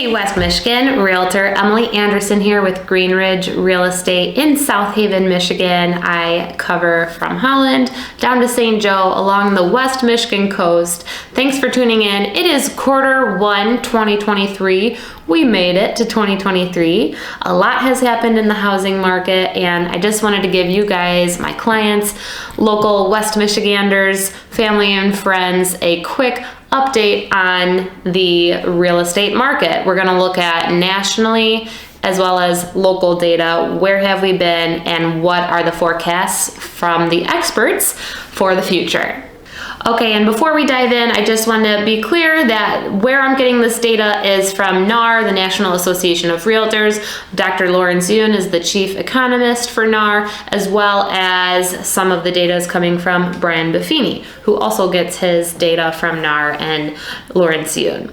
Hey West Michigan, Realtor Emily Anderson here with Green Ridge Real Estate in South Haven, Michigan. I cover from Holland down to St. Joe along the West Michigan coast. Thanks for tuning in. It is Q1 2023. We made it to 2023. A lot has happened in the housing market, and I just wanted to give you guys, my clients, local West Michiganders, family and friends, a quick update on the real estate market. We're going to look at nationally as well as local data. Where have we been and what are the forecasts from the experts for the future? Okay, and before we dive in, I just want to be clear that where I'm getting this data is from NAR, the National Association of Realtors. Dr. Lawrence Yun is the chief economist for NAR, as well as some of the data is coming from Brian Buffini, who also gets his data from NAR and Lawrence Yun.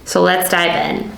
So let's dive in.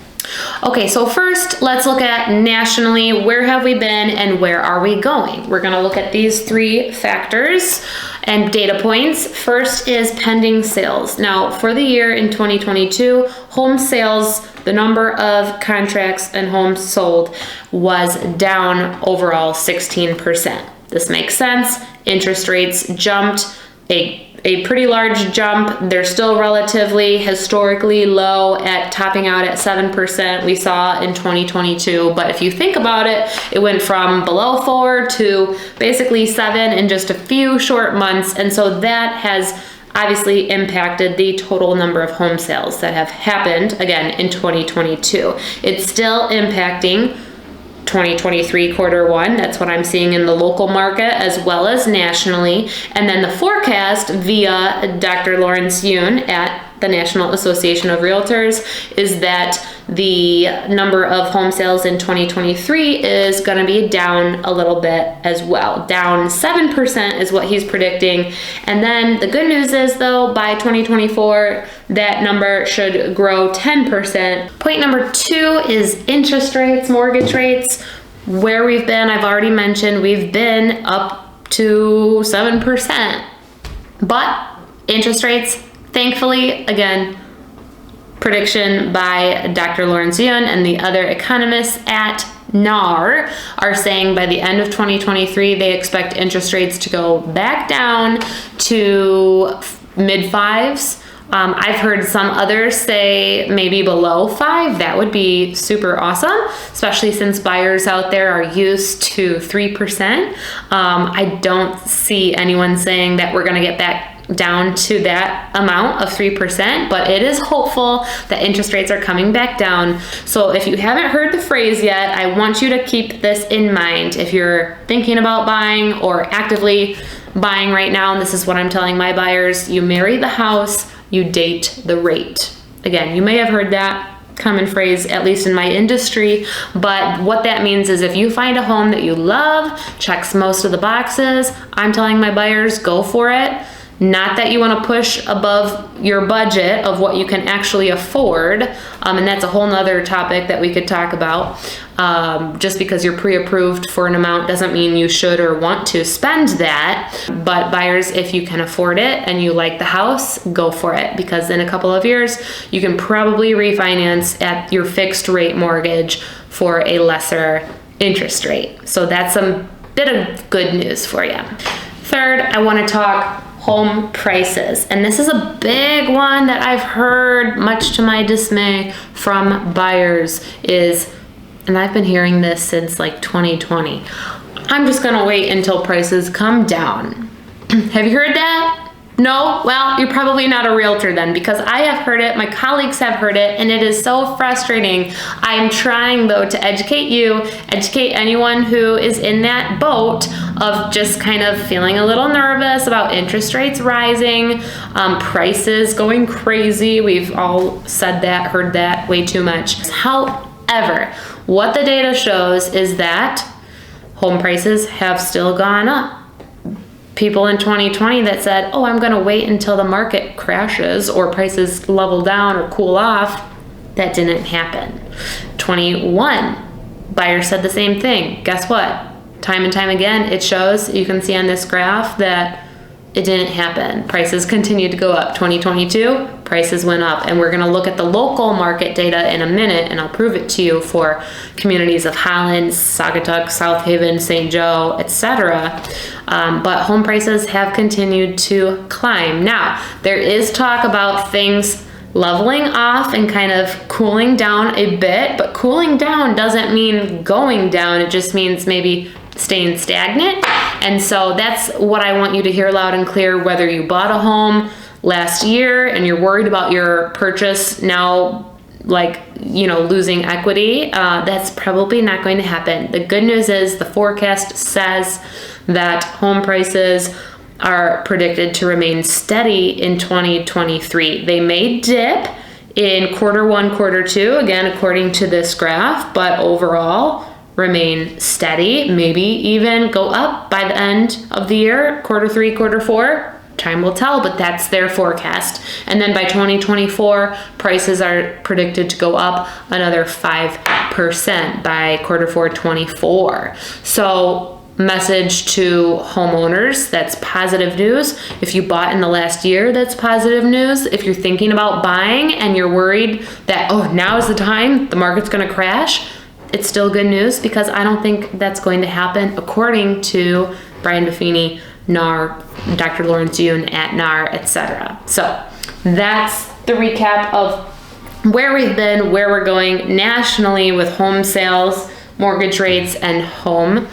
Okay, so first let's look at nationally, where have we been and where are we going? We're going to look at these three factors and data points. First is pending sales. Now, for the year in 2022, home sales, the number of contracts and homes sold was down overall 16%. This makes sense. Interest rates jumped a pretty large jump. They're still relatively historically low at topping out at 7% we saw in 2022. But if you think about it, it went from below 4 to basically 7 in just a few short months. And so that has obviously impacted the total number of home sales that have happened again in 2022. It's still impacting 2023 Q1. That's what I'm seeing in the local market as well as nationally. And then the forecast via Dr. Lawrence Yun at the National Association of Realtors is that the number of home sales in 2023 is going to be down a little bit as well. Down 7% is what he's predicting. And then the good news is, though, by 2024, that number should grow 10%. Point number 2 is interest rates, mortgage rates. Where we've been, I've already mentioned, we've been up to 7%. But interest rates, thankfully, again, prediction by Dr. Lawrence Yun and the other economists at NAR are saying by the end of 2023, they expect interest rates to go back down to mid-5s. I've heard some others say maybe below 5. That would be super awesome, especially since buyers out there are used to 3%. I don't see anyone saying that we're going to get back down to that amount of 3%, but it is hopeful that interest rates are coming back down. So if you haven't heard the phrase yet, I want you to keep this in mind. If you're thinking about buying or actively buying right now, and this is what I'm telling my buyers, you marry the house, you date the rate. Again, you may have heard that common phrase, at least in my industry, but what that means is if you find a home that you love, checks most of the boxes, I'm telling my buyers, go for it. Not that you want to push above your budget of what you can actually afford, and that's a whole nother topic that we could talk about. Just because you're pre-approved for an amount doesn't mean you should or want to spend that. But buyers, if you can afford it and you like the house, go for it, because in a couple of years you can probably refinance at your fixed rate mortgage for a lesser interest rate. So that's a bit of good news for you. Third, I want to talk home prices. And this is a big one that I've heard, much to my dismay, from buyers is, and I've been hearing this since like 2020, I'm just gonna wait until prices come down. Have you heard that? No? Well, you're probably not a realtor then, because I have heard it, my colleagues have heard it, and it is so frustrating. I'm trying, though, to educate you, educate anyone who is in that boat of just kind of feeling a little nervous about interest rates rising, prices going crazy. We've all said that, heard that way too much. However, what the data shows is that home prices have still gone up. People in 2020 that said, oh, I'm going to wait until the market crashes or prices level down or cool off, that didn't happen. 21, buyers said the same thing. Guess what? Time and time again, it shows, you can see on this graph, that it didn't happen. Prices continued to go up. 2022, prices went up. And we're going to look at the local market data in a minute, and I'll prove it to you for communities of Holland, Saugatuck, South Haven, St. Joe, etc. But home prices have continued to climb. Now, there is talk about things leveling off and kind of cooling down a bit, but cooling down doesn't mean going down. It just means maybe staying stagnant. And so that's what I want you to hear loud and clear, whether you bought a home last year and you're worried about your purchase now, like, losing equity. That's probably not going to happen. The good news is the forecast says that home prices are predicted to remain steady in 2023. They may dip in Q1, Q2, again, according to this graph, but overall remain steady, maybe even go up by the end of the year, Q3, Q4. Time will tell, but that's their forecast. And then by 2024, prices are predicted to go up another 5% by Q4 24. So message to homeowners, that's positive news. If you bought in the last year, that's positive news. If you're thinking about buying and you're worried that, now is the time, the market's going to crash, it's still good news, because I don't think that's going to happen, according to Brian Buffini, NAR, Dr. Lawrence Yun at NAR, etc. So that's the recap of where we've been, where we're going nationally with home sales, mortgage rates, and home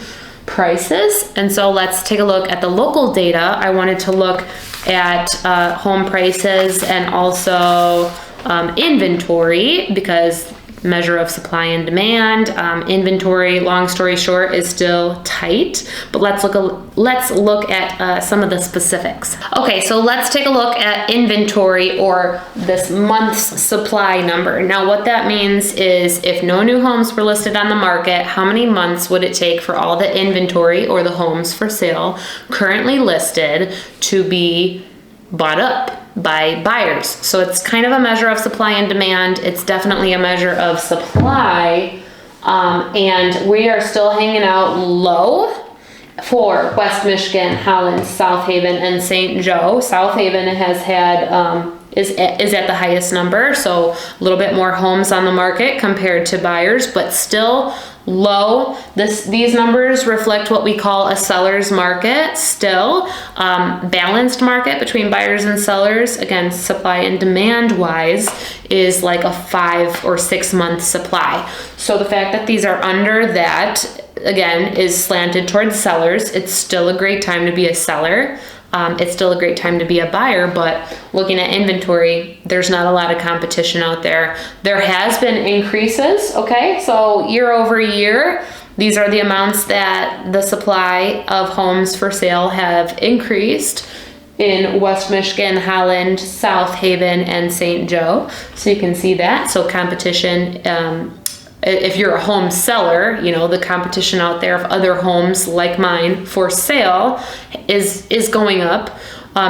prices. And so let's take a look at the local data. I wanted to look at home prices and also inventory, because measure of supply and demand. Inventory, long story short, is still tight, but let's look at some of the specifics. Okay, so let's take a look at inventory, or this month's supply number. Now, what that means is if no new homes were listed on the market, how many months would it take for all the inventory, or the homes for sale currently listed, to be bought up by buyers? So it's kind of a measure of supply and demand. It's definitely a measure of supply. And we are still hanging out low for West Michigan, Holland, South Haven, and St. Joe. South Haven has had, is at the highest number. So a little bit more homes on the market compared to buyers, but still low. These numbers reflect what we call a seller's market still. Balanced market between buyers and sellers, again, supply and demand wise, is like a 5 or 6 month supply. So the fact that these are under that, again, is slanted towards sellers. It's still a great time to be a seller. It's still a great time to be a buyer, but looking at inventory, there's not a lot of competition out there. There has been increases, okay? So year over year, these are the amounts that the supply of homes for sale have increased in West Michigan, Holland, South Haven, and St. Joe. So you can see that. So competition, if you're a home seller, the competition out there of other homes like mine for sale is going up.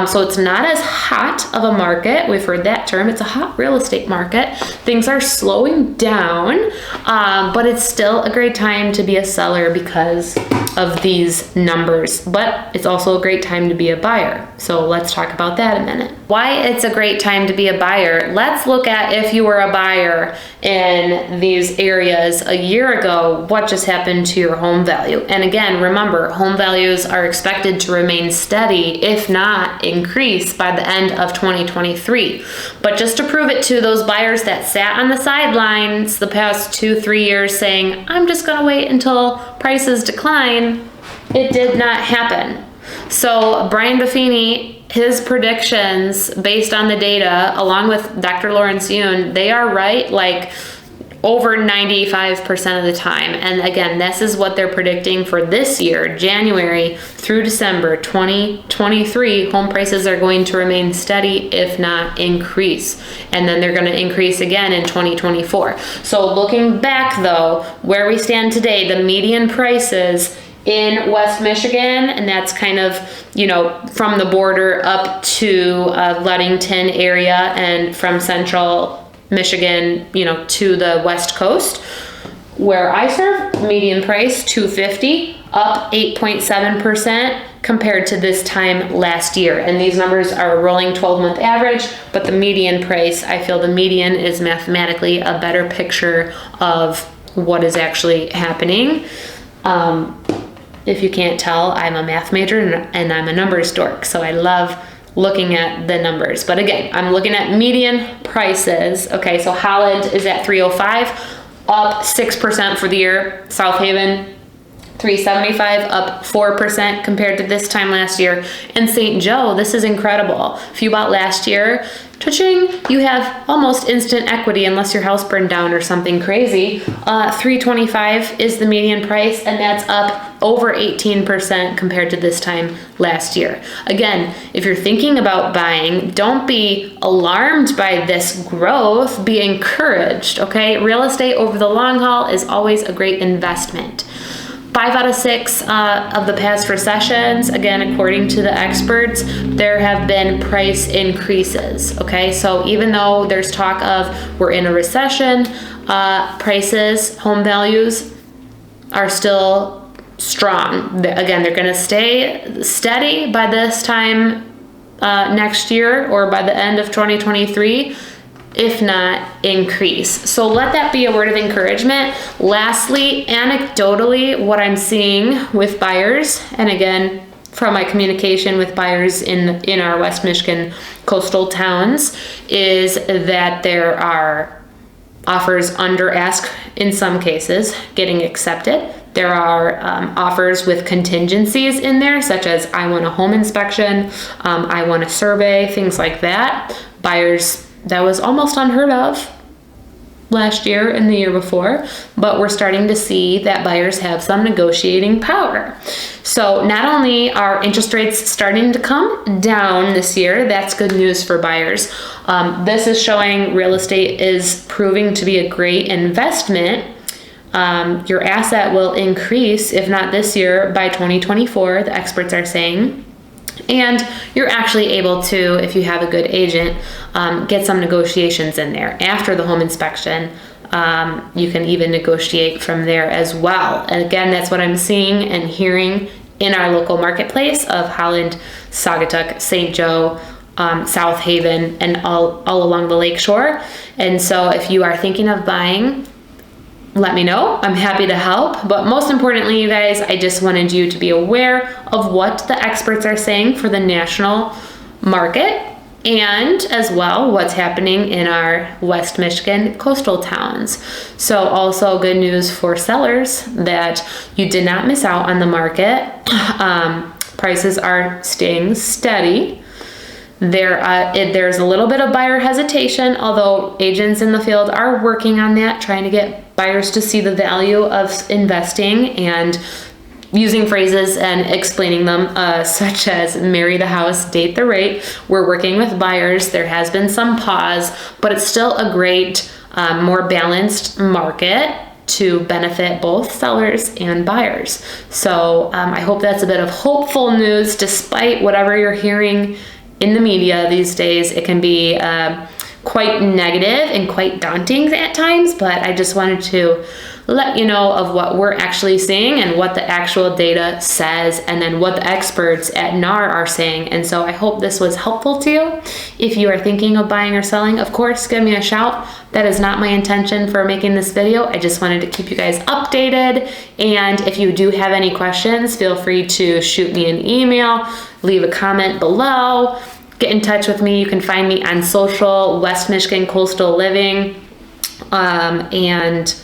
So it's not as hot of a market. We've heard that term. It's a hot real estate market. Things are slowing down, but it's still a great time to be a seller because of these numbers. But it's also a great time to be a buyer. So let's talk about that a minute. Why it's a great time to be a buyer. Let's look at if you were a buyer in these areas a year ago, what just happened to your home value? And again, remember, home values are expected to remain steady, if not increase, by the end of 2023. But just to prove it to those buyers that sat on the sidelines the past 2-3 years saying, I'm just gonna wait until prices decline, it did not happen. So Brian Buffini, his predictions based on the data, along with Dr. Lawrence Yun, they are right like over 95% of the time. And again, this is what they're predicting for this year, January through December 2023. Home prices are going to remain steady, if not increase. And then they're going to increase again in 2024. So looking back though, where we stand today, the median prices in West Michigan, and that's kind of, from the border up to Ludington area, and from central Michigan, to the West Coast, where I serve, median price $250, up 8.7%. compared to this time last year. And these numbers are a rolling 12-month average, but the median price, I feel the median is mathematically a better picture of what is actually happening. If you can't tell, I'm a math major and I'm a numbers dork, so I love looking at the numbers. But again, I'm looking at median prices. Okay, so Holland is at 305, up 6% for the year. South Haven, 375, up 4% compared to this time last year. And St. Joe, this is incredible. If you bought last year, cha-ching, you have almost instant equity unless your house burned down or something crazy. 325 is the median price, and that's up over 18% compared to this time last year. Again, if you're thinking about buying, don't be alarmed by this growth, be encouraged, okay? Real estate over the long haul is always a great investment. 5 out of 6 of the past recessions, again, according to the experts, there have been price increases, okay? So even though there's talk of we're in a recession, prices, home values are still strong. Again, they're gonna stay steady by this time next year or by the end of 2023. If not increase. So let that be a word of encouragement. Lastly, anecdotally, what I'm seeing with buyers, and again, from my communication with buyers in our West Michigan coastal towns, is that there are offers under ask in some cases getting accepted. There are offers with contingencies in there, such as I want a home inspection, I want a survey, things like that. Buyers, that was almost unheard of last year and the year before, but we're starting to see that buyers have some negotiating power. So not only are interest rates starting to come down this year, that's good news for buyers. This is showing real estate is proving to be a great investment. Your asset will increase, if not this year, by 2024, the experts are saying. And you're actually able to, if you have a good agent, get some negotiations in there. After the home inspection, you can even negotiate from there as well. And again, that's what I'm seeing and hearing in our local marketplace of Holland, Saugatuck, St. Joe, South Haven, and all along the lakeshore. And so if you are thinking of buying, let me know. I'm happy to help. But most importantly, you guys, I just wanted you to be aware of what the experts are saying for the national market, and as well what's happening in our West Michigan coastal towns. So also good news for sellers that you did not miss out on the market. Prices are staying steady. There's a little bit of buyer hesitation, although agents in the field are working on that, trying to get buyers to see the value of investing and using phrases and explaining them, such as marry the house, date the rate. We're working with buyers. There has been some pause, but it's still a great, more balanced market to benefit both sellers and buyers. So I hope that's a bit of hopeful news, despite whatever you're hearing in the media these days. It can be quite negative and quite daunting at times, but I just wanted to let you know of what we're actually seeing and what the actual data says, and then what the experts at NAR are saying. And so I hope this was helpful to you. If you are thinking of buying or selling, of course, give me a shout. That is not my intention for making this video. I just wanted to keep you guys updated. And if you do have any questions, feel free to shoot me an email, leave a comment below, get in touch with me. You can find me on social, West Michigan Coastal Living, and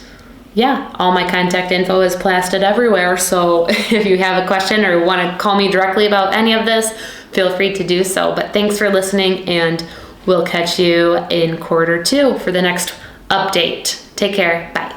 yeah, all my contact info is plastered everywhere. So if you have a question or want to call me directly about any of this, feel free to do so. But thanks for listening, and we'll catch you in quarter 2 for the next update. Take care. Bye.